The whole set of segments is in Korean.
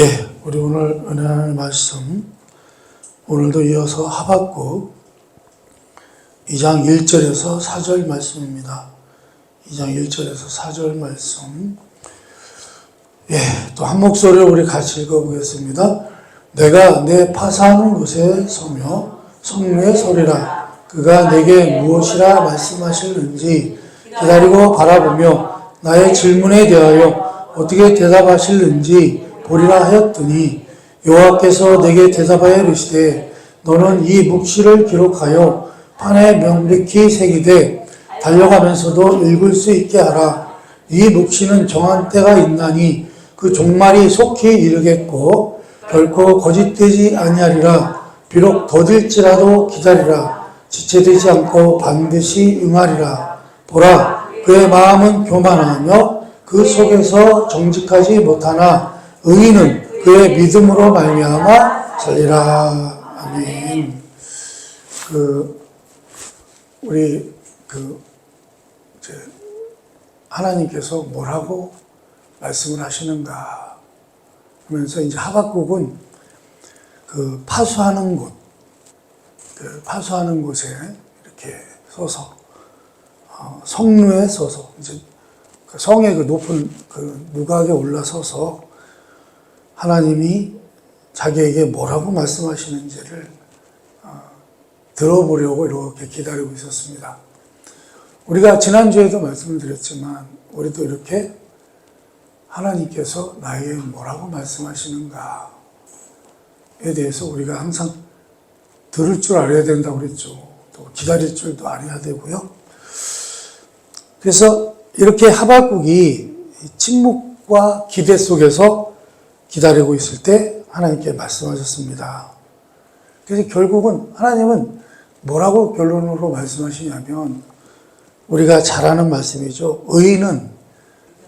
우리 오늘 은혜 하나님의 말씀, 오늘도 이어서 하박국 2장 1절에서 4절 말씀입니다. 2장 1절에서 4절 말씀. 또 한 목소리로 우리 같이 읽어보겠습니다. 내가 내 파사하는 곳에 서며 성루에 서리라. 그가 내게 무엇이라 말씀하실는지 기다리고 바라보며 나의 질문에 대하여 어떻게 대답하실는지 보리라 하였더니 여호와께서 내게 대답하여 이르시되 너는 이 묵시를 기록하여 판에 명백히 새기되 달려가면서도 읽을 수 있게 하라. 이 묵시는 정한 때가 있나니 그 종말이 속히 이르겠고 결코 거짓되지 아니하리라. 비록 더딜지라도 기다리라. 지체되지 않고 반드시 응하리라. 보라, 그의 마음은 교만하며 그 속에서 정직하지 못하나 의인은 그의 믿음으로 말미암아 살리라. 아멘. 우리 하나님께서 뭐라고 말씀을 하시는가 하면서 이제 하박국은 파수하는 곳, 파수하는 곳에 이렇게 서서 성루에 서서 이제 성의 높은 누각에 올라서서 하나님이 자기에게 뭐라고 말씀하시는지를 들어보려고 이렇게 기다리고 있었습니다. 우리가 지난주에도 말씀을 드렸지만 우리도 이렇게 하나님께서 나에게 뭐라고 말씀하시는가에 대해서 우리가 항상 들을 줄 알아야 된다고 그랬죠. 또 기다릴 줄도 알아야 되고요. 그래서 이렇게 하박국이 침묵과 기대 속에서 기다리고 있을 때 하나님께 말씀하셨습니다. 그래서 결국은 하나님은 뭐라고 결론으로 말씀하시냐면 우리가 잘 아는 말씀이죠. 의인은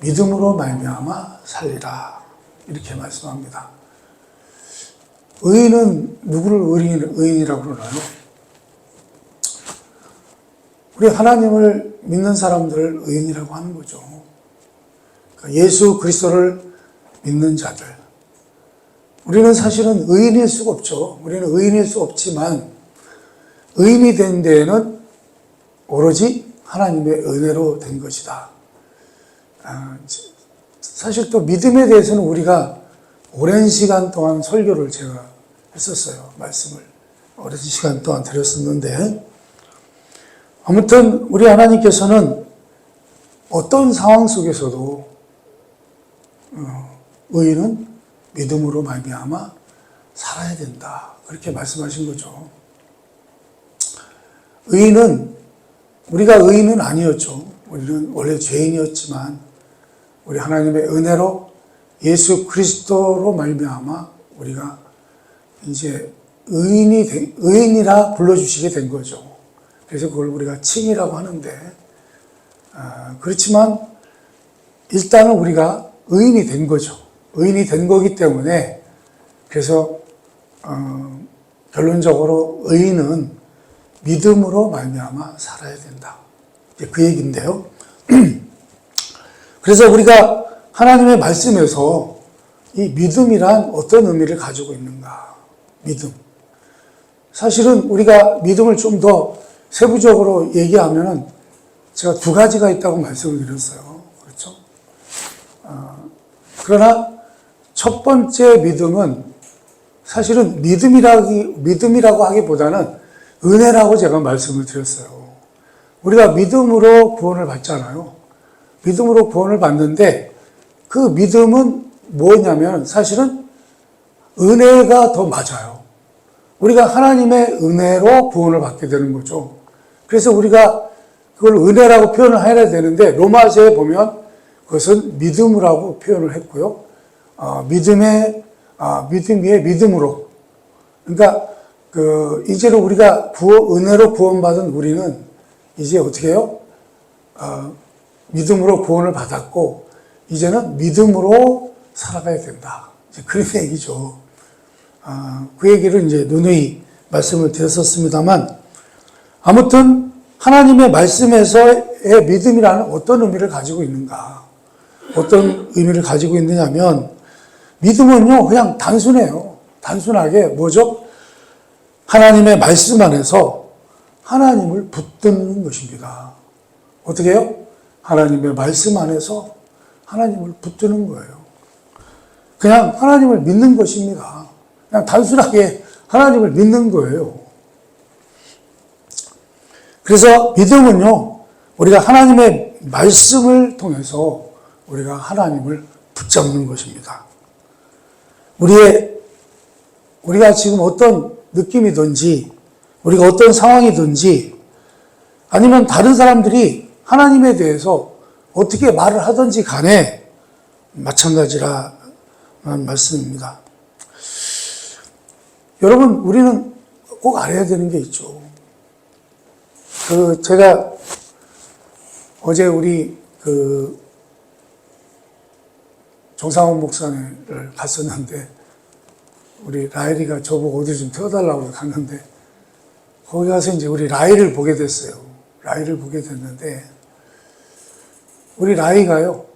믿음으로 말미암아 살리라. 이렇게 말씀합니다. 의인은 누구를 의인이라고 그러나요? 우리 하나님을 믿는 사람들을 의인이라고 하는 거죠. 그러니까 예수 그리스도를 믿는 자들. 우리는 사실은 의인일 수가 없죠. 우리는 의인일 수 없지만 의인이 된 데에는 오로지 하나님의 은혜로 된 것이다. 사실 또 믿음에 대해서는 우리가 오랜 시간 동안 설교를 제가 했었어요. 말씀을 오랜 시간 동안 드렸었는데 아무튼 우리 하나님께서는 어떤 상황 속에서도 의인은 믿음으로 말미암아 살아야 된다. 그렇게 말씀하신 거죠. 의인은 우리가 의인은 아니었죠. 우리는 원래 죄인이었지만 우리 하나님의 은혜로 예수 그리스도로 말미암아 우리가 이제 의인이라 불러주시게 된 거죠. 그래서 그걸 우리가 칭이라고 하는데 그렇지만 일단은 우리가 의인이 된 거죠. 의인이 된 거기 때문에 그래서 결론적으로 의인은 믿음으로 말미암아 살아야 된다. 그 얘기인데요. 그래서 우리가 하나님의 말씀에서 이 믿음이란 어떤 의미를 가지고 있는가? 믿음. 사실은 우리가 믿음을 좀 더 세부적으로 얘기하면은 제가 두 가지가 있다고 말씀을 드렸어요. 그렇죠? 그러나 첫 번째 믿음은 사실은 믿음이라고 하기보다는 은혜라고 제가 말씀을 드렸어요. 우리가 믿음으로 구원을 받잖아요. 믿음으로 구원을 받는데 그 믿음은 뭐냐면 사실은 은혜가 더 맞아요. 우리가 하나님의 은혜로 구원을 받게 되는 거죠. 그래서 우리가 그걸 은혜라고 표현을 해야 되는데 로마서에 보면 그것은 믿음이라고 표현을 했고요. 믿음 위에 믿음으로. 그러니까 이제는 우리가 은혜로 구원받은 우리는 이제 어떻게 해요? 믿음으로 구원을 받았고 이제는 믿음으로 살아가야 된다. 이제 그런 얘기죠. 그 얘기를 이제 누누이 말씀을 드렸었습니다만 아무튼 하나님의 말씀에서의 믿음이라는 어떤 의미를 가지고 있는가? 어떤 의미를 가지고 있느냐면 믿음은요, 그냥 단순해요. 단순하게 뭐죠? 하나님의 말씀 안에서 하나님을 붙드는 것입니다. 어떻게 해요? 하나님의 말씀 안에서 하나님을 붙드는 거예요. 그냥 하나님을 믿는 것입니다. 그냥 단순하게 하나님을 믿는 거예요. 그래서 믿음은요, 우리가 하나님의 말씀을 통해서 우리가 하나님을 붙잡는 것입니다. 우리가 지금 어떤 느낌이든지, 우리가 어떤 상황이든지, 아니면 다른 사람들이 하나님에 대해서 어떻게 말을 하든지 간에 마찬가지라는 말씀입니다. 여러분, 우리는 꼭 알아야 되는 게 있죠. 제가 어제 우리 정상훈 목사를 갔었는데, 우리 라일이가 저보고 어디 좀 태워달라고 갔는데, 거기 가서 이제 우리 라일을 보게 됐어요. 라일을 보게 됐는데, 우리 라이가요,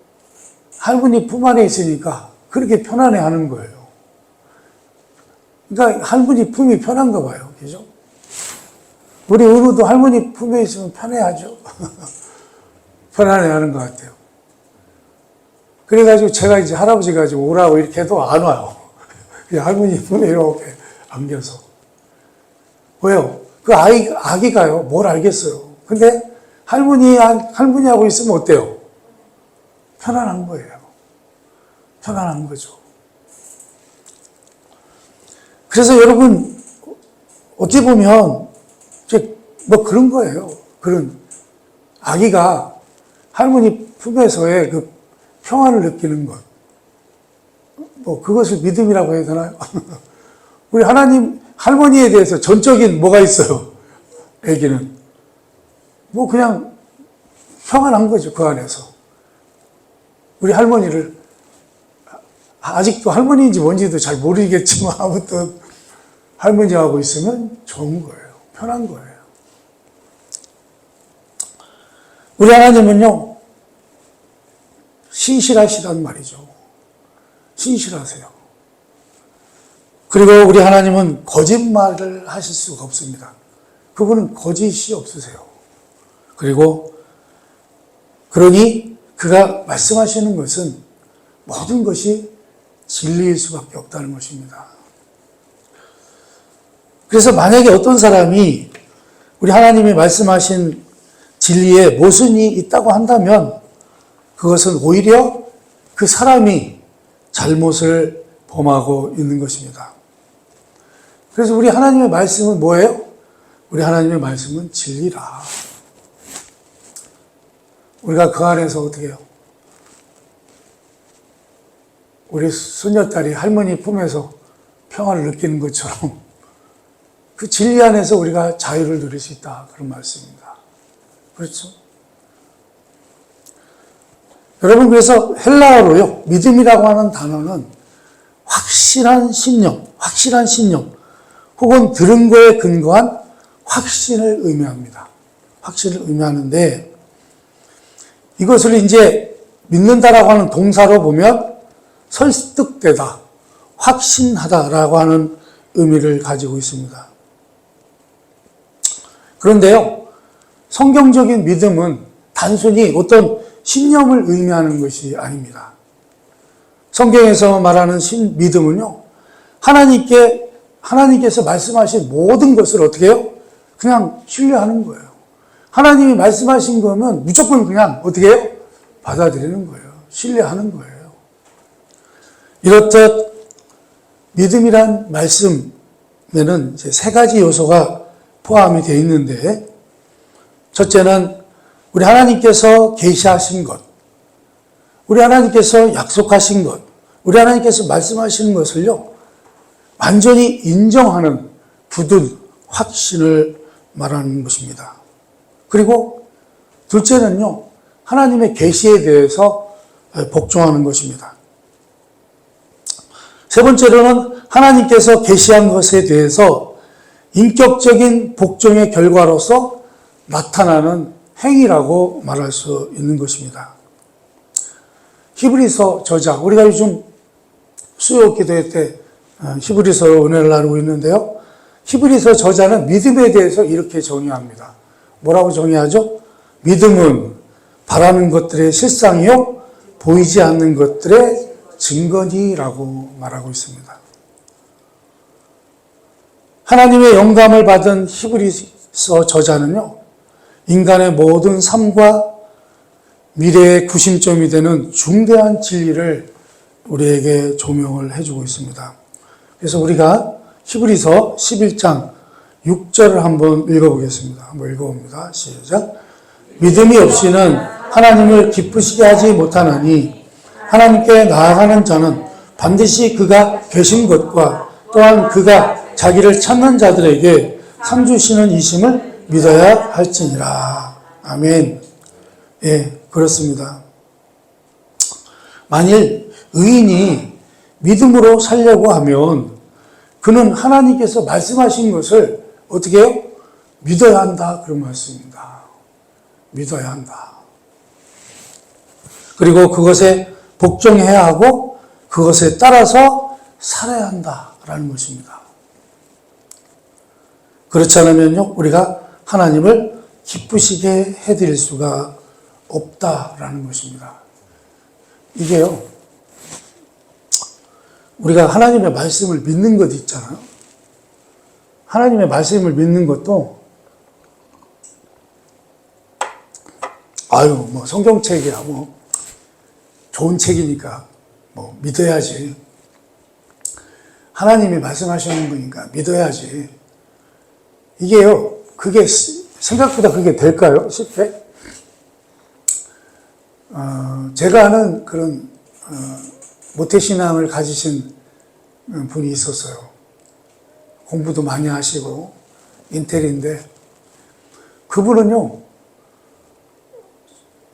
할머니 품 안에 있으니까 그렇게 편안해 하는 거예요. 그러니까 할머니 품이 편한가 봐요. 그죠? 우리 은우도 할머니 품에 있으면 편해하죠. 편안해 하는 것 같아요. 그래가지고 제가 이제 할아버지가 오라고 이렇게 해도 안 와요. 그냥 할머니 품에 이렇게 안겨서. 왜요? 그 아기가요, 뭘 알겠어요. 근데 할머니하고 있으면 어때요? 편안한 거예요. 편안한 거죠. 그래서 여러분, 어떻게 보면, 뭐 그런 거예요. 그런 아기가 할머니 품에서의 그 평안을 느끼는 것. 뭐 그것을 믿음이라고 해야 되나요? 우리 할머니에 대해서 전적인 뭐가 있어요? 아기는. 뭐 그냥 평안한 거죠, 그 안에서. 우리 할머니를, 아직도 할머니인지 뭔지도 잘 모르겠지만 아무튼 할머니하고 있으면 좋은 거예요. 편한 거예요. 우리 하나님은요, 신실하시단 말이죠. 신실하세요. 그리고 우리 하나님은 거짓말을 하실 수가 없습니다. 그분은 거짓이 없으세요. 그러니 그가 말씀하시는 것은 모든 것이 진리일 수밖에 없다는 것입니다. 그래서 만약에 어떤 사람이 우리 하나님이 말씀하신 진리에 모순이 있다고 한다면 그것은 오히려 그 사람이 잘못을 범하고 있는 것입니다. 그래서 우리 하나님의 말씀은 뭐예요? 우리 하나님의 말씀은 진리라. 우리가 그 안에서 어떻게 해요? 우리 손녀딸이 할머니 품에서 평화를 느끼는 것처럼 그 진리 안에서 우리가 자유를 누릴 수 있다. 그런 말씀입니다. 그렇죠? 여러분, 그래서 헬라어로요, 믿음이라고 하는 단어는 확실한 신념 혹은 들은 거에 근거한 확신을 의미합니다. 확신을 의미하는데, 이것을 이제 믿는다라고 하는 동사로 보면 설득되다, 확신하다라고 하는 의미를 가지고 있습니다. 그런데요, 성경적인 믿음은 단순히 어떤 신념을 의미하는 것이 아닙니다. 성경에서 말하는 믿음은요, 하나님께서 말씀하신 모든 것을 어떻게 해요? 그냥 신뢰하는 거예요. 하나님이 말씀하신 거면 무조건 그냥 어떻게 해요? 받아들이는 거예요. 신뢰하는 거예요. 이렇듯 믿음이란 말씀에는 이제 세 가지 요소가 포함이 되어 있는데, 첫째는 우리 하나님께서 계시하신 것, 우리 하나님께서 약속하신 것, 우리 하나님께서 말씀하시는 것을요, 완전히 인정하는 굳은 확신을 말하는 것입니다. 그리고 둘째는요, 하나님의 계시에 대해서 복종하는 것입니다. 세 번째로는 하나님께서 계시한 것에 대해서 인격적인 복종의 결과로서 나타나는 행위라고 말할 수 있는 것입니다. 히브리서 저자, 우리가 요즘 수요 기도회 때 히브리서로 은혜를 나누고 있는데요. 히브리서 저자는 믿음에 대해서 이렇게 정의합니다. 뭐라고 정의하죠? 믿음은 바라는 것들의 실상이요 보이지 않는 것들의 증거니라고 말하고 있습니다. 하나님의 영감을 받은 히브리서 저자는요, 인간의 모든 삶과 미래의 구심점이 되는 중대한 진리를 우리에게 조명을 해주고 있습니다. 그래서 우리가 히브리서 11장 6절을 한번 읽어보겠습니다. 한번 읽어봅니다. 시작. 믿음이 없이는 하나님을 기쁘시게 하지 못하나니 하나님께 나아가는 자는 반드시 그가 계신 것과 또한 그가 자기를 찾는 자들에게 상 주시는 이심을 믿어야 할지니라. 아멘. 예, 그렇습니다. 만일 의인이 믿음으로 살려고 하면 그는 하나님께서 말씀하신 것을 어떻게 해요? 믿어야 한다. 그런 말씀입니다. 믿어야 한다. 그리고 그것에 복종해야 하고 그것에 따라서 살아야 한다라는 것입니다. 그렇지 않으면요, 우리가 하나님을 기쁘시게 해드릴 수가 없다라는 것입니다. 이게요, 우리가 하나님의 말씀을 믿는 것 있잖아요. 하나님의 말씀을 믿는 것도 뭐 성경책이야 뭐 좋은 책이니까 뭐 믿어야지. 하나님이 말씀하시는 거니까 믿어야지. 이게요, 그게 생각보다 그게 될까요? 쉽게? 제가 아는 그런 모태신앙을 가지신 분이 있었어요. 공부도 많이 하시고 인텔인데 그분은요,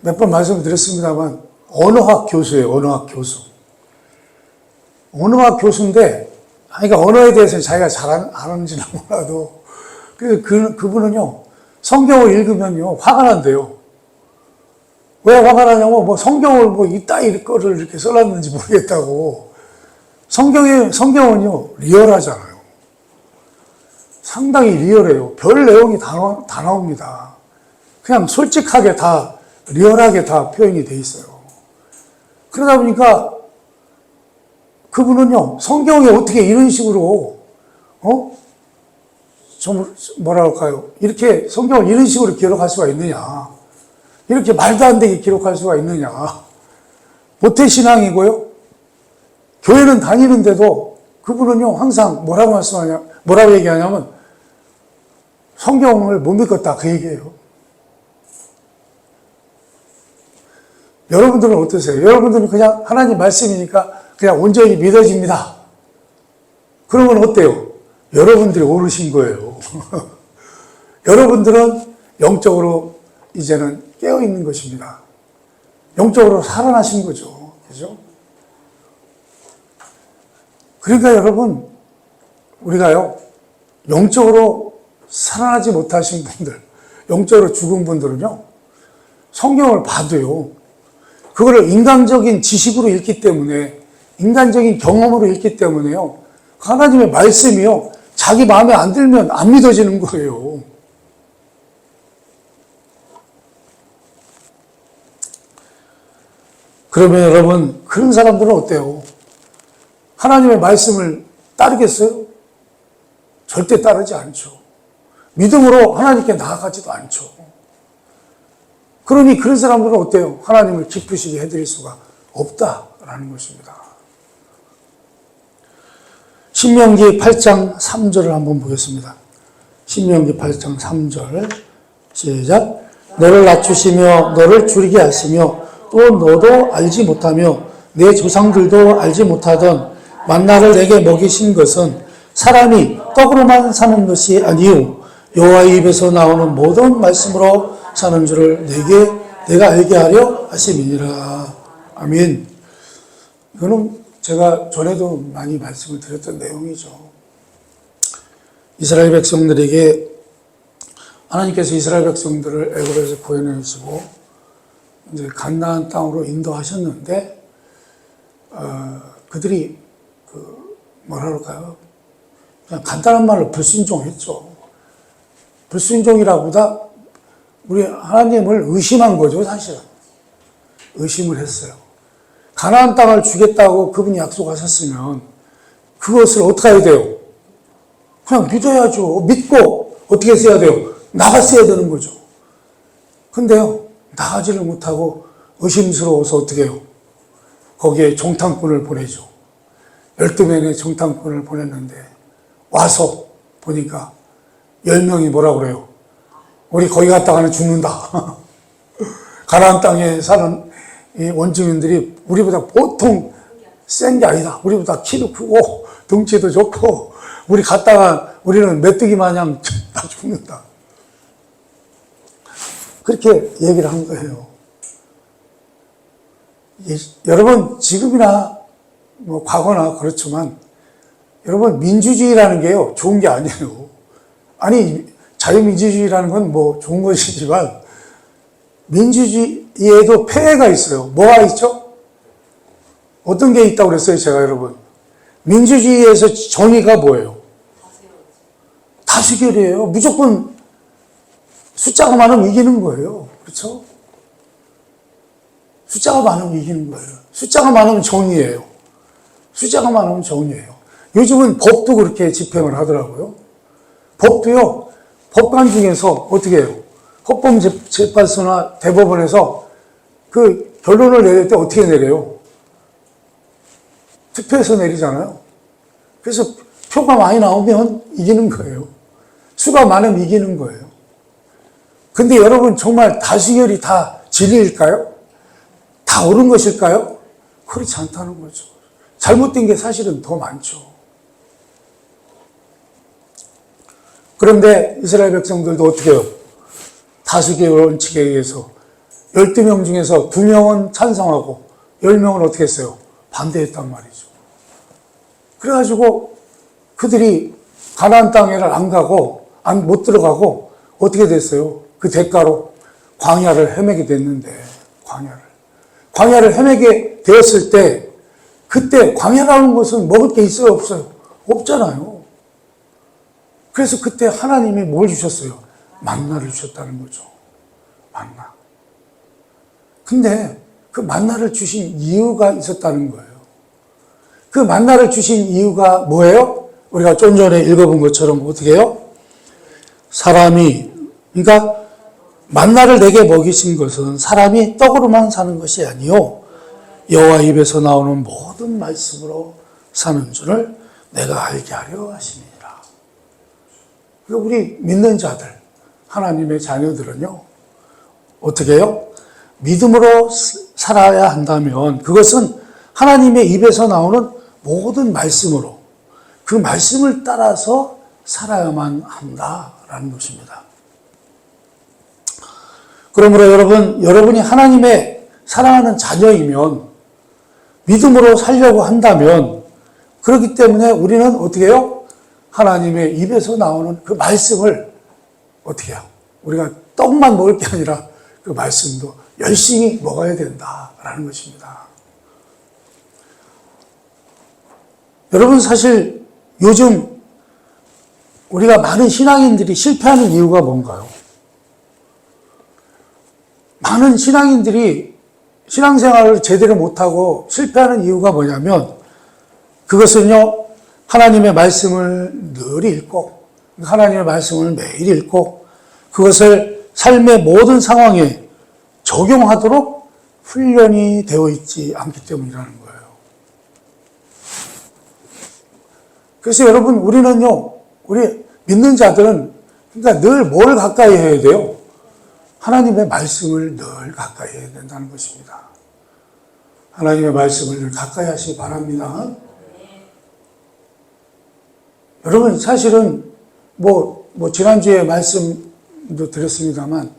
몇 번 말씀드렸습니다만 언어학 교수예요. 언어학 교수. 언어학 교수인데, 그러니까 언어에 대해서 자기가 잘 아는지는 몰라도, 그래서 그분은요, 성경을 읽으면요, 화가 난대요. 왜 화가 나냐면, 뭐 성경을 뭐 이따위 거를 이렇게 써놨는지 모르겠다고. 성경은요, 리얼하잖아요. 상당히 리얼해요. 별 내용이 다 나옵니다. 그냥 솔직하게 다, 리얼하게 다 표현이 돼 있어요. 그러다 보니까 그분은요, 성경에 어떻게 이런 식으로, 좀, 뭐라 할까요? 이렇게 성경을 이런 식으로 기록할 수가 있느냐. 이렇게 말도 안 되게 기록할 수가 있느냐. 모태신앙이고요. 교회는 다니는데도 그분은요, 항상 뭐라고 얘기하냐면, 성경을 못 믿겠다. 그 얘기예요. 여러분들은 어떠세요? 여러분들은 그냥 하나님 말씀이니까 그냥 온전히 믿어집니다. 그러면 어때요? 여러분들이 오르신 거예요. 여러분들은 영적으로 이제는 깨어있는 것입니다. 영적으로 살아나신 거죠. 그죠? 그러니까 여러분, 우리가요, 영적으로 살아나지 못하신 분들, 영적으로 죽은 분들은요, 성경을 봐도요, 그거를 인간적인 지식으로 읽기 때문에, 인간적인 경험으로 읽기 때문에요, 하나님의 말씀이요, 자기 마음에 안 들면 안 믿어지는 거예요. 그러면 여러분, 그런 사람들은 어때요? 하나님의 말씀을 따르겠어요? 절대 따르지 않죠. 믿음으로 하나님께 나아가지도 않죠. 그러니 그런 사람들은 어때요? 하나님을 기쁘시게 해드릴 수가 없다라는 것입니다. 신명기 8장 3절을 한번 보겠습니다. 신명기 8장 3절 시작. 너를 낮추시며 너를 줄이게 하시며 또 너도 알지 못하며 내 조상들도 알지 못하던 만나를 내게 먹이신 것은 사람이 떡으로만 사는 것이 아니요 여호와의 입에서 나오는 모든 말씀으로 사는 줄을 내가 알게 하려 하심이니라. 아멘. 이거는 제가 전에도 많이 말씀을 드렸던 내용이죠. 이스라엘 백성들에게 하나님께서 이스라엘 백성들을 애굽에서 구해내시고 이제 가나안 땅으로 인도하셨는데 그들이 뭐라 그럴까요? 그냥 간단한 말로 불순종했죠. 불순종이라보다 우리 하나님을 의심한 거죠, 사실은. 의심을 했어요. 가나안 땅을 주겠다고 그분이 약속하셨으면 그것을 어떻게 해야 돼요? 그냥 믿어야죠. 믿고 어떻게 써야 돼요? 나갔어야 되는 거죠. 근데요, 나가지를 못하고 의심스러워서 어떻게 해요? 거기에 정탐꾼을 보내죠. 12명의 정탐꾼을 보냈는데 와서 보니까 10명이 뭐라 그래요? 우리 거기 갔다가는 죽는다. 가나안 땅에 사는 이 원주민들이 우리보다 보통 센 게 아니다. 우리보다 키도 크고 덩치도 좋고 우리 갔다가 우리는 메뚜기 마냥 다 죽는다. 그렇게 얘기를 한 거예요. 여러분 지금이나 뭐 과거나 그렇지만 여러분 민주주의라는 게요 좋은 게 아니에요. 아니 자유민주주의라는 건 뭐 좋은 것이지만 민주주의에도 폐해가 있어요. 뭐가 있죠? 어떤 게 있다고 그랬어요 제가 여러분? 민주주의에서 정의가 뭐예요? 다수결이에요. 무조건 숫자가 많으면 이기는 거예요. 그렇죠? 숫자가 많으면 이기는 거예요. 숫자가 많으면 정의예요. 숫자가 많으면 정의예요. 요즘은 법도 그렇게 집행을 하더라고요. 법도요, 법관 중에서 어떻게 해요? 헌법재판소나 대법원에서 그 결론을 내릴 때 어떻게 내려요? 투표해서 내리잖아요. 그래서 표가 많이 나오면 이기는 거예요. 수가 많으면 이기는 거예요. 근데 여러분 정말 다수결이 다 진리일까요? 다 옳은 것일까요? 그렇지 않다는 거죠. 잘못된 게 사실은 더 많죠. 그런데 이스라엘 백성들도 어떻게 해요? 다수결 원칙에 의해서 12명 중에서 2명은 찬성하고 10명은 어떻게 했어요? 반대했단 말이죠. 그래가지고 그들이 가나안 땅에를 안 가고 못 들어가고 어떻게 됐어요? 그 대가로 광야를 헤매게 됐는데 광야를 헤매게 되었을 때 그때 광야라는 것은 먹을 게 있어요? 없어요? 없잖아요. 그래서 그때 하나님이 뭘 주셨어요? 만나를 주셨다는 거죠. 만나. 근데 그 만나를 주신 이유가 있었다는 거예요. 그 만나를 주신 이유가 뭐예요? 우리가 좀 전에 읽어본 것처럼 어떻게 해요? 그러니까 만나를 내게 먹이신 것은 사람이 떡으로만 사는 것이 아니요 여호와 입에서 나오는 모든 말씀으로 사는 줄을 내가 알게 하려 하심이니라. 우리 믿는 자들, 하나님의 자녀들은요 어떻게 해요? 믿음으로 살아야 한다면 그것은 하나님의 입에서 나오는 모든 말씀으로 그 말씀을 따라서 살아야만 한다라는 것입니다. 그러므로 여러분이 하나님의 사랑하는 자녀이면 믿음으로 살려고 한다면 그렇기 때문에 우리는 어떻게 해요? 하나님의 입에서 나오는 그 말씀을 어떻게 해요? 우리가 떡만 먹을 게 아니라 그 말씀도 열심히 먹어야 된다라는 것입니다. 여러분 사실 요즘 우리가 많은 신앙인들이 실패하는 이유가 뭔가요? 많은 신앙인들이 신앙생활을 제대로 못하고 실패하는 이유가 뭐냐면 그것은요 하나님의 말씀을 늘 읽고 하나님의 말씀을 매일 읽고 그것을 삶의 모든 상황에 적용하도록 훈련이 되어 있지 않기 때문이라는 거예요. 그래서 여러분 우리는요 우리 믿는 자들은 그러니까 늘 뭘 가까이 해야 돼요? 하나님의 말씀을 늘 가까이 해야 된다는 것입니다. 하나님의 말씀을 늘 가까이 하시기 바랍니다. 여러분 사실은 지난주에 말씀도 드렸습니다만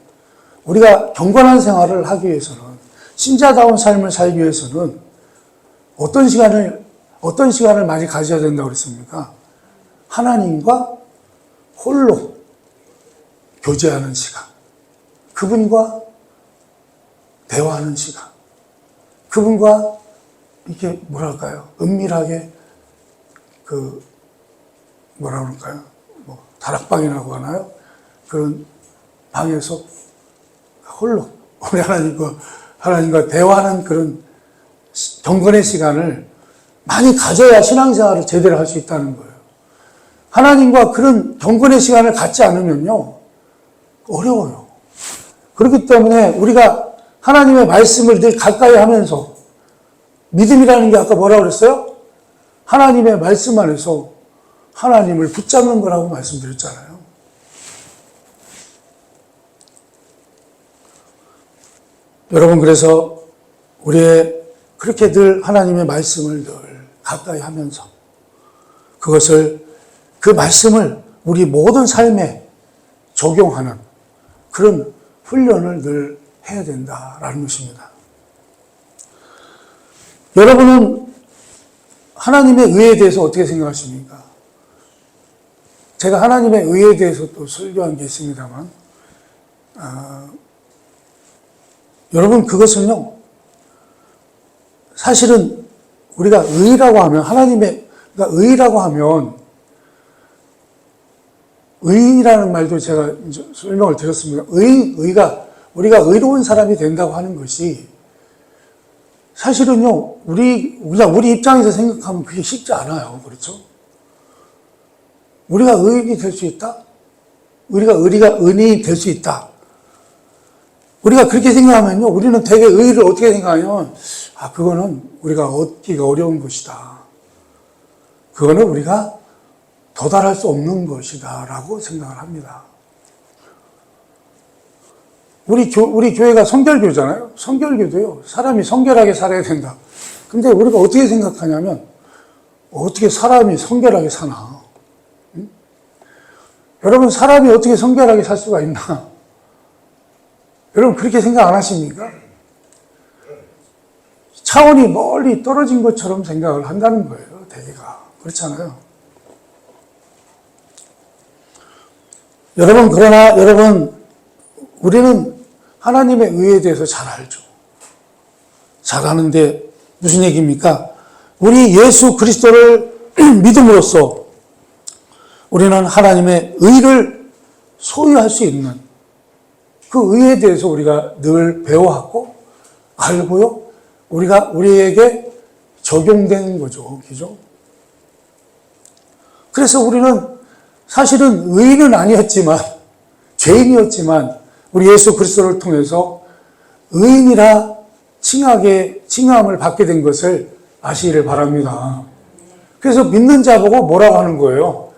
우리가 경건한 생활을 하기 위해서는 신자다운 삶을 살기 위해서는 어떤 시간을 많이 가져야 된다고 그랬습니까? 하나님과 홀로 교제하는 시간, 그분과 대화하는 시간, 그분과 이렇게 은밀하게 뭐라 그럴까요? 다락방이라고 하나요? 그런 방에서 홀로 우리 하나님과 대화하는 그런 경건의 시간을 많이 가져야 신앙생활을 제대로 할 수 있다는 거예요. 하나님과 그런 경건의 시간을 갖지 않으면요, 어려워요. 그렇기 때문에 우리가 하나님의 말씀을 늘 가까이 하면서, 믿음이라는 게 아까 뭐라고 그랬어요? 하나님의 말씀 안에서 하나님을 붙잡는 거라고 말씀드렸잖아요. 여러분, 그래서 우리의 그렇게 늘 하나님의 말씀을 늘 가까이 하면서 그 말씀을 우리 모든 삶에 적용하는 그런 훈련을 늘 해야 된다라는 것입니다. 여러분은 하나님의 의에 대해서 어떻게 생각하십니까? 제가 하나님의 의에 대해서 또 설교한 게 있습니다만, 여러분, 그것은요, 사실은 우리가 의라고 하면, 그러니까 의라고 하면, 의라는 말도 제가 이제 설명을 드렸습니다. 의가, 우리가 의로운 사람이 된다고 하는 것이, 사실은요, 우리 입장에서 생각하면 그게 쉽지 않아요. 그렇죠? 우리가 의인이 될 수 있다? 우리가 의인이 될 수 있다. 우리가 그렇게 생각하면요, 우리는 되게 의의를 어떻게 생각하냐면, 그거는 우리가 얻기가 어려운 것이다. 그거는 우리가 도달할 수 없는 것이다. 라고 생각을 합니다. 우리 교회가 성결교잖아요? 성결교도요, 사람이 성결하게 살아야 된다. 근데 우리가 어떻게 생각하냐면, 어떻게 사람이 성결하게 사나? 응? 여러분, 사람이 어떻게 성결하게 살 수가 있나? 여러분, 그렇게 생각 안 하십니까? 차원이 멀리 떨어진 것처럼 생각을 한다는 거예요, 대개가. 그렇잖아요. 여러분, 우리는 하나님의 의에 대해서 잘 알죠. 잘 아는데, 무슨 얘기입니까? 우리 예수 그리스도를 믿음으로써 우리는 하나님의 의를 소유할 수 있는 그 의에 대해서 우리가 늘 배워왔고, 알고요, 우리에게 적용되는 거죠. 그죠? 그래서 우리는 사실은 의인은 아니었지만, 죄인이었지만, 우리 예수 그리스도를 통해서 의인이라 칭함을 받게 된 것을 아시기를 바랍니다. 그래서 믿는 자 보고 뭐라고 하는 거예요?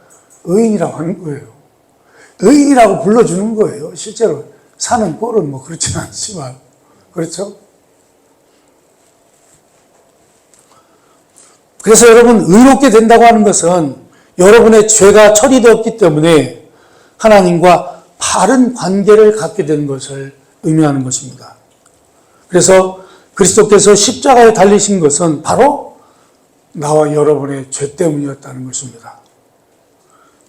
의인이라고 하는 거예요. 의인이라고 불러주는 거예요. 실제로 사는 꼴은 그렇지는 않지만. 그렇죠? 그래서 여러분, 의롭게 된다고 하는 것은 여러분의 죄가 처리되었기 때문에 하나님과 바른 관계를 갖게 되는 것을 의미하는 것입니다. 그래서 그리스도께서 십자가에 달리신 것은 바로 나와 여러분의 죄 때문이었다는 것입니다.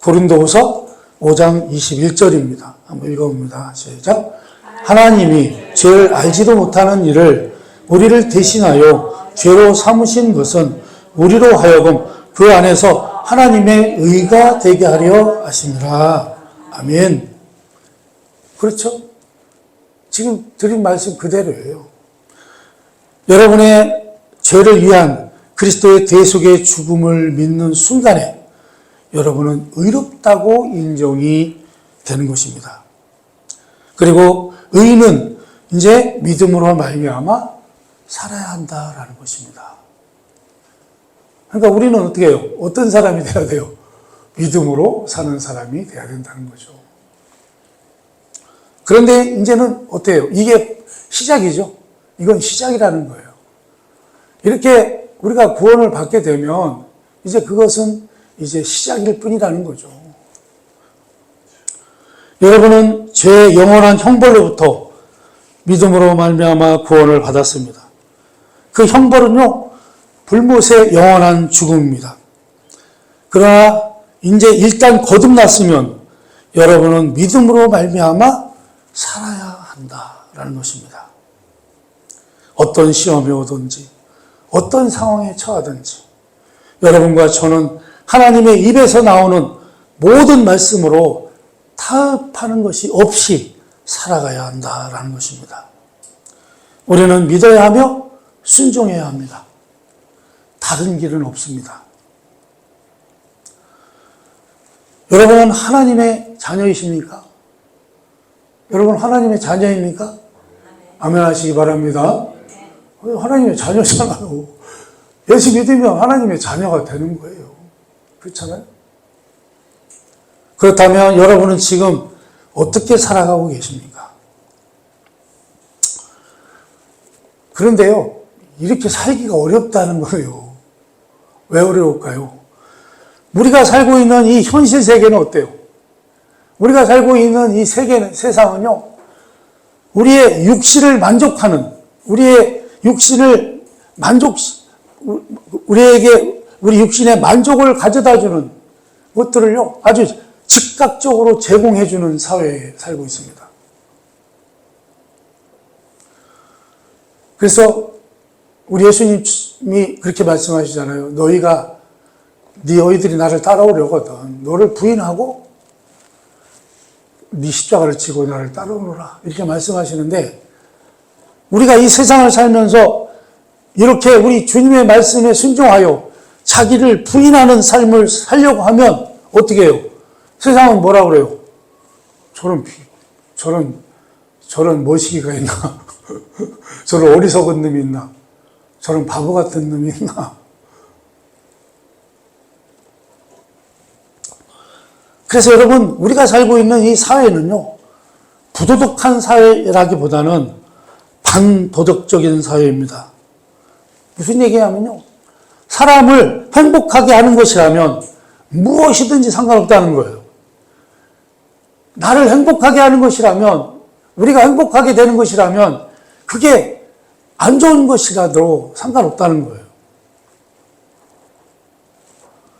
고린도후서 5장 21절입니다. 한번 읽어봅니다. 시작. 하나님이 죄를 알지도 못하는 일을 우리를 대신하여 죄로 삼으신 것은 우리로 하여금 그 안에서 하나님의 의가 되게 하려 하심이라. 아멘. 그렇죠? 지금 드린 말씀 그대로예요. 여러분의 죄를 위한 그리스도의 대속의 죽음을 믿는 순간에 여러분은 의롭다고 인정이 되는 것입니다. 그리고 의인은 이제 믿음으로 말미암아 살아야 한다라는 것입니다. 그러니까 우리는 어떻게 해요? 어떤 사람이 돼야 돼요? 믿음으로 사는 사람이 돼야 된다는 거죠. 그런데 이제는 어때요? 이게 시작이죠. 이건 시작이라는 거예요. 이렇게 우리가 구원을 받게 되면 이제 그것은 이제 시작일 뿐이라는 거죠. 여러분은 죄의 영원한 형벌로부터 믿음으로 말미암아 구원을 받았습니다. 그 형벌은요, 불못의 영원한 죽음입니다. 그러나 이제 일단 거듭났으면 여러분은 믿음으로 말미암아 살아야 한다라는 것입니다. 어떤 시험이 오든지 어떤 상황에 처하든지 여러분과 저는 하나님의 입에서 나오는 모든 말씀으로 타협하는 것이 없이 살아가야 한다라는 것입니다. 우리는 믿어야 하며 순종해야 합니다. 다른 길은 없습니다. 여러분은 하나님의 자녀이십니까? 여러분 하나님의 자녀입니까? 아멘 하시기 바랍니다. 하나님의 자녀잖아요. 예수 믿으면 하나님의 자녀가 되는 거예요. 그렇잖아요? 그렇다면 여러분은 지금 어떻게 살아가고 계십니까? 그런데요, 이렇게 살기가 어렵다는 거예요. 왜 어려울까요? 우리가 살고 있는 이 현실 세계는 어때요? 우리가 살고 있는 이 세상은요, 우리의 육신을 만족하는, 우리에게 우리 육신의 만족을 가져다 주는 것들을요, 아주 즉각적으로 제공해 주는 사회에 살고 있습니다. 그래서 우리 예수님이 그렇게 말씀하시잖아요. 너희들이 나를 따라오려거든 너를 부인하고 네 십자가를 지고 나를 따라오너라 이렇게 말씀하시는데, 우리가 이 세상을 살면서 이렇게 우리 주님의 말씀에 순종하여 자기를 부인하는 삶을 살려고 하면 어떻게 해요? 세상은 뭐라 그래요? 저런 머시기가 있나? 저런 어리석은 놈이 있나? 저런 바보 같은 놈이 있나? 그래서 여러분, 우리가 살고 있는 이 사회는요, 부도덕한 사회라기보다는 반도덕적인 사회입니다. 무슨 얘기냐면요, 사람을 행복하게 하는 것이라면 무엇이든지 상관없다는 거예요. 나를 행복하게 하는 것이라면, 우리가 행복하게 되는 것이라면 그게 안 좋은 것이라도 상관없다는 거예요.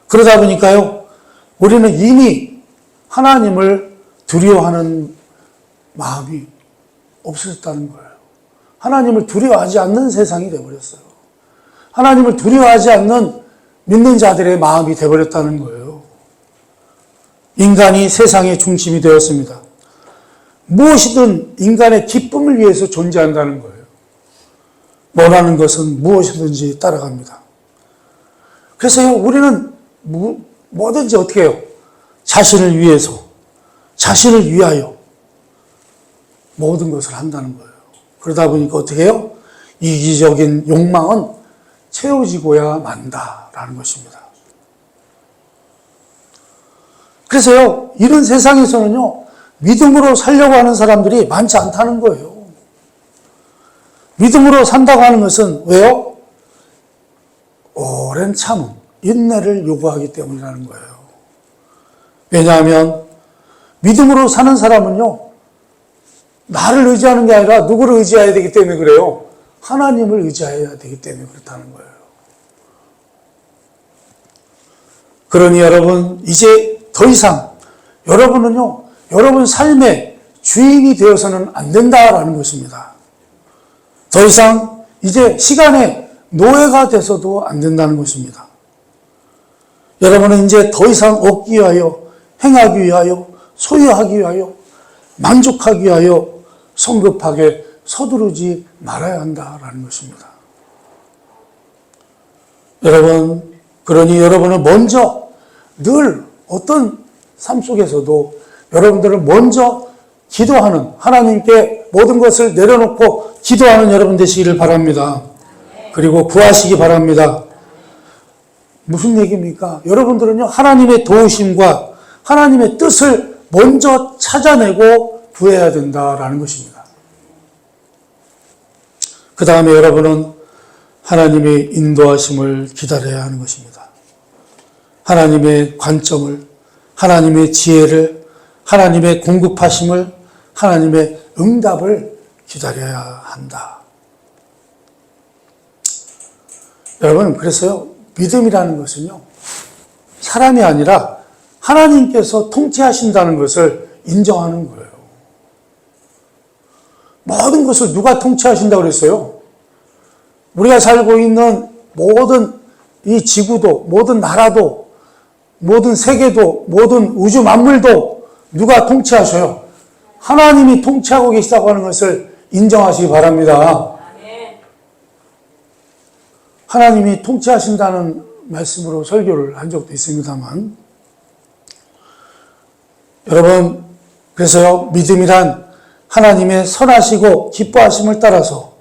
그러다 보니까요, 우리는 이미 하나님을 두려워하는 마음이 없어졌다는 거예요. 하나님을 두려워하지 않는 세상이 되어버렸어요. 하나님을 두려워하지 않는 믿는 자들의 마음이 되어버렸다는 거예요. 인간이 세상의 중심이 되었습니다. 무엇이든 인간의 기쁨을 위해서 존재한다는 거예요. 원하는 것은 무엇이든지 따라갑니다. 그래서요, 우리는 뭐든지 어떻게 해요? 자신을 위해서, 자신을 위하여 모든 것을 한다는 거예요. 그러다 보니까 어떻게 해요? 이기적인 욕망은 채워지고야 만다라는 것입니다. 그래서요, 이런 세상에서는요, 믿음으로 살려고 하는 사람들이 많지 않다는 거예요. 믿음으로 산다고 하는 것은 왜요? 오랜 참음, 인내를 요구하기 때문이라는 거예요. 왜냐하면 믿음으로 사는 사람은요, 나를 의지하는 게 아니라 누구를 의지해야 되기 때문에 그래요. 하나님을 의지해야 되기 때문에 그렇다는 거예요. 그러니 여러분, 이제 더 이상 여러분은요, 여러분 삶의 주인이 되어서는 안 된다라는 것입니다. 더 이상 이제 시간의 노예가 돼서도 안 된다는 것입니다. 여러분은 이제 더 이상 얻기 위하여, 행하기 위하여, 소유하기 위하여, 만족하기 위하여 성급하게 서두르지 말아야 한다라는 것입니다. 여러분, 그러니 여러분은 먼저 늘 어떤 삶 속에서도 여러분들은 먼저 기도하는, 하나님께 모든 것을 내려놓고 기도하는 여러분 되시기를 바랍니다. 그리고 구하시기 바랍니다. 무슨 얘기입니까? 여러분들은요, 하나님의 도우심과 하나님의 뜻을 먼저 찾아내고 구해야 된다라는 것입니다. 그 다음에 여러분은 하나님의 인도하심을 기다려야 하는 것입니다. 하나님의 관점을, 하나님의 지혜를, 하나님의 공급하심을, 하나님의 응답을 기다려야 한다. 여러분, 그래서요, 믿음이라는 것은요, 사람이 아니라 하나님께서 통치하신다는 것을 인정하는 거예요. 모든 것을 누가 통치하신다고 그랬어요? 우리가 살고 있는 모든 이 지구도, 모든 나라도, 모든 세계도, 모든 우주 만물도 누가 통치하셔요? 하나님이 통치하고 계시다고 하는 것을 인정하시기 바랍니다. 하나님이 통치하신다는 말씀으로 설교를 한 적도 있습니다만, 여러분, 그래서요, 믿음이란 하나님의 선하시고 기뻐하심을 따라서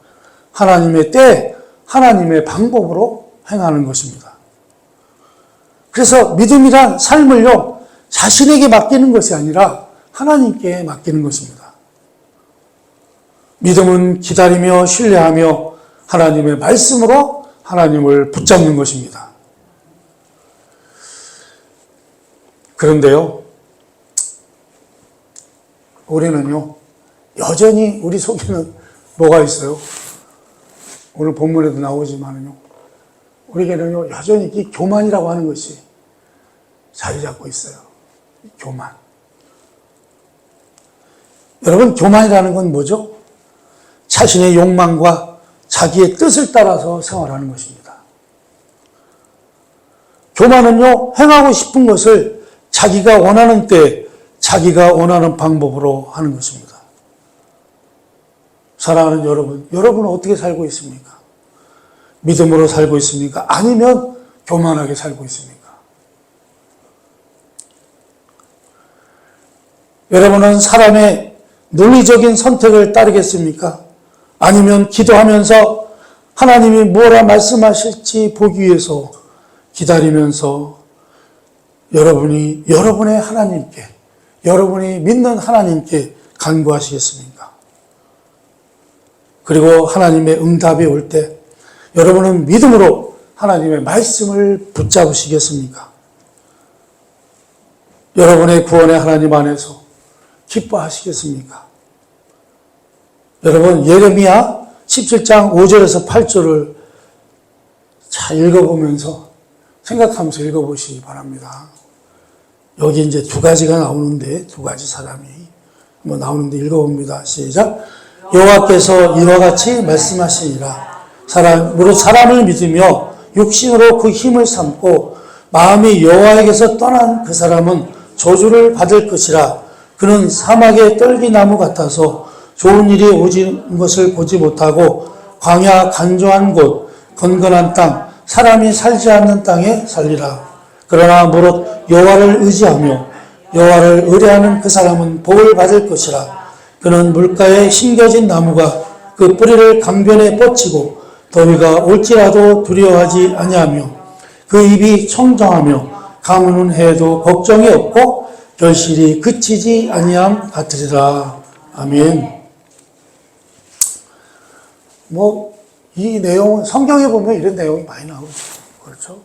하나님의 때, 하나님의 방법으로 행하는 것입니다. 그래서 믿음이란 삶을요, 자신에게 맡기는 것이 아니라 하나님께 맡기는 것입니다. 믿음은 기다리며 신뢰하며 하나님의 말씀으로 하나님을 붙잡는 것입니다. 그런데요, 우리는요, 여전히 우리 속에는 뭐가 있어요? 오늘 본문에도 나오지만요, 우리에게는요, 여전히 이 교만이라고 하는 것이 자리 잡고 있어요. 교만. 여러분, 교만이라는 건 뭐죠? 자신의 욕망과 자기의 뜻을 따라서 생활하는 것입니다. 교만은요, 행하고 싶은 것을 자기가 원하는 때, 자기가 원하는 방법으로 하는 것입니다. 사랑하는 여러분, 여러분은 어떻게 살고 있습니까? 믿음으로 살고 있습니까? 아니면 교만하게 살고 있습니까? 여러분은 사람의 논리적인 선택을 따르겠습니까? 아니면 기도하면서 하나님이 뭐라 말씀하실지 보기 위해서 기다리면서 여러분이 여러분의 하나님께, 여러분이 믿는 하나님께 간구하시겠습니까? 그리고 하나님의 응답이 올 때 여러분은 믿음으로 하나님의 말씀을 붙잡으시겠습니까? 여러분의 구원의 하나님 안에서 기뻐하시겠습니까? 여러분, 예레미야 17장 5절에서 8절을 잘 읽어보면서 생각하면서 읽어보시기 바랍니다. 여기 이제 두 가지가 나오는데, 두 가지 사람이 한번 나오는데 읽어봅니다. 시작. 여호와께서 이와 같이 말씀하시니라. 무릇 사람을 믿으며 육신으로 그 힘을 삼고 마음이 여호와에게서 떠난 그 사람은 저주를 받을 것이라. 그는 사막의 떨기나무 같아서 좋은 일이 오는 것을 보지 못하고 광야 간조한 곳, 건건한 땅, 사람이 살지 않는 땅에 살리라. 그러나 무릇 여호와를 의지하며 여호와를 의뢰하는 그 사람은 복을 받을 것이라. 그는 물가에 심겨진 나무가 그 뿌리를 강변에 뻗치고 더위가 올지라도 두려워하지 아니하며 그 입이 청정하며 가무는 해도 걱정이 없고 결실이 그치지 아니함 같으리라. 아멘. 이 내용은 성경에 보면 이런 내용이 많이 나오죠. 그렇죠?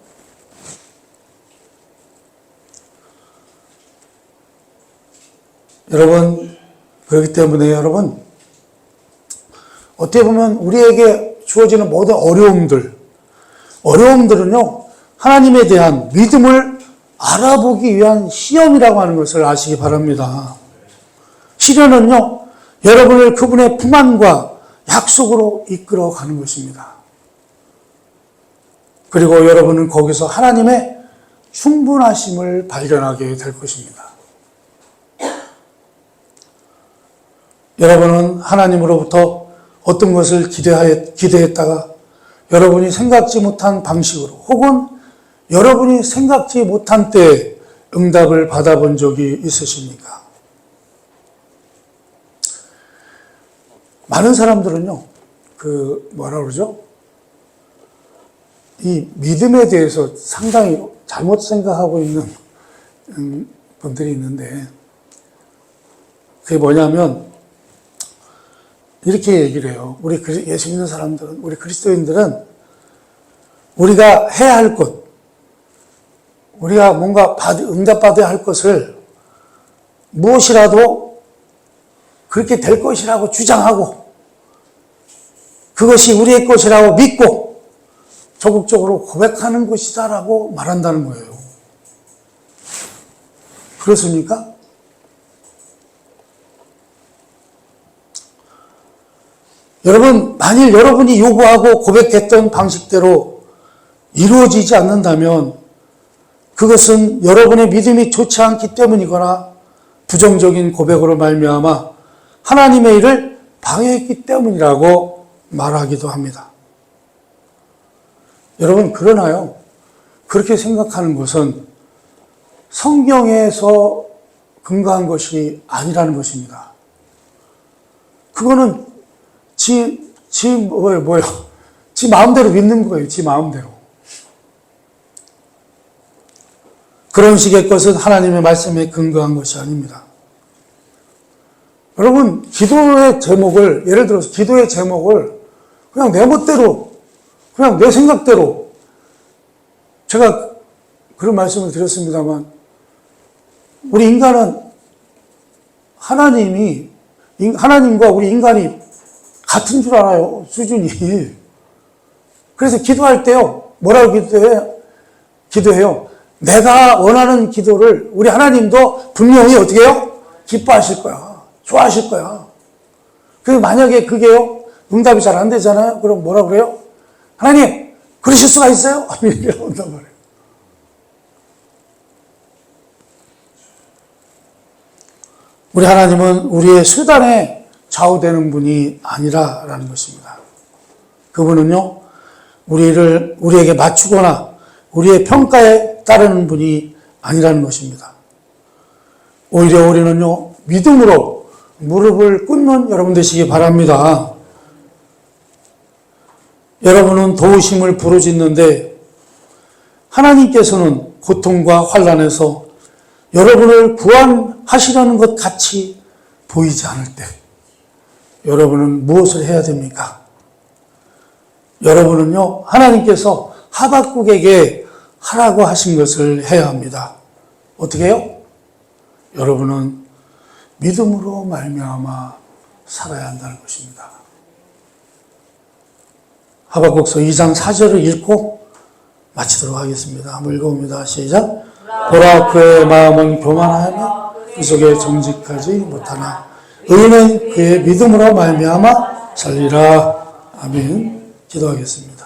여러분, 그렇기 때문에 여러분, 어떻게 보면 우리에게 주어지는 모든 어려움들은요, 하나님에 대한 믿음을 알아보기 위한 시험이라고 하는 것을 아시기 바랍니다. 시련은요, 여러분을 그분의 품안과 약속으로 이끌어 가는 것입니다. 그리고 여러분은 거기서 하나님의 충분하심을 발견하게 될 것입니다. 여러분은 하나님으로부터 어떤 것을 기대했다가 여러분이 생각지 못한 방식으로 혹은 여러분이 생각지 못한 때에 응답을 받아본 적이 있으십니까? 많은 사람들은요, 이 믿음에 대해서 상당히 잘못 생각하고 있는 분들이 있는데, 그게 뭐냐면, 이렇게 얘기를 해요. 우리 예수 믿는 사람들은, 우리 그리스도인들은 우리가 해야 할 것, 우리가 뭔가 응답받아야 할 것을 무엇이라도 그렇게 될 것이라고 주장하고 그것이 우리의 것이라고 믿고 적극적으로 고백하는 것이다라고 말한다는 거예요. 그렇습니까? 여러분, 만일 여러분이 요구하고 고백했던 방식대로 이루어지지 않는다면 그것은 여러분의 믿음이 좋지 않기 때문이거나 부정적인 고백으로 말미암아 하나님의 일을 방해했기 때문이라고 말하기도 합니다. 여러분, 그러나요? 그렇게 생각하는 것은 성경에서 근거한 것이 아니라는 것입니다. 그거는 지 마음대로 믿는 거예요. 지 마음대로. 그런 식의 것은 하나님의 말씀에 근거한 것이 아닙니다. 여러분, 기도의 제목을, 예를 들어서 기도의 제목을 그냥 내 멋대로, 그냥 내 생각대로, 제가 그런 말씀을 드렸습니다만, 우리 인간은 하나님과 우리 인간이 같은 줄 알아요, 수준이. 그래서 기도할 때요, 뭐라고 기도해요? 내가 원하는 기도를 우리 하나님도 분명히 어떻게 해요? 기뻐하실 거야. 좋아하실 거야. 그래서 만약에 그게요, 응답이 잘 안 되잖아요? 그럼 뭐라 그래요? 하나님, 그러실 수가 있어요? 이러고 온단 말이에요. 우리 하나님은 우리의 수단에 좌우되는 분이 아니라라는 것입니다. 그분은요, 우리에게 맞추거나 우리의 평가에 따르는 분이 아니라는 것입니다. 오히려 우리는요, 믿음으로 무릎을 꿇는 여러분 되시기 바랍니다. 여러분은 도우심을 부르짖는데 하나님께서는 고통과 환난에서 여러분을 구원하시려는 것 같이 보이지 않을 때 여러분은 무엇을 해야 됩니까? 여러분은요, 하나님께서 하박국에게 하라고 하신 것을 해야 합니다. 어떻게 해요? 여러분은 믿음으로 말미암아 살아야 한다는 것입니다. 하박국서 2장 4절을 읽고 마치도록 하겠습니다. 한번 읽어봅니다. 시작. 보라, 그의 마음은 교만하며 그 속에 정직하지 못하나 의인은 그의 믿음으로 말미암아 살리라. 아멘. 기도하겠습니다.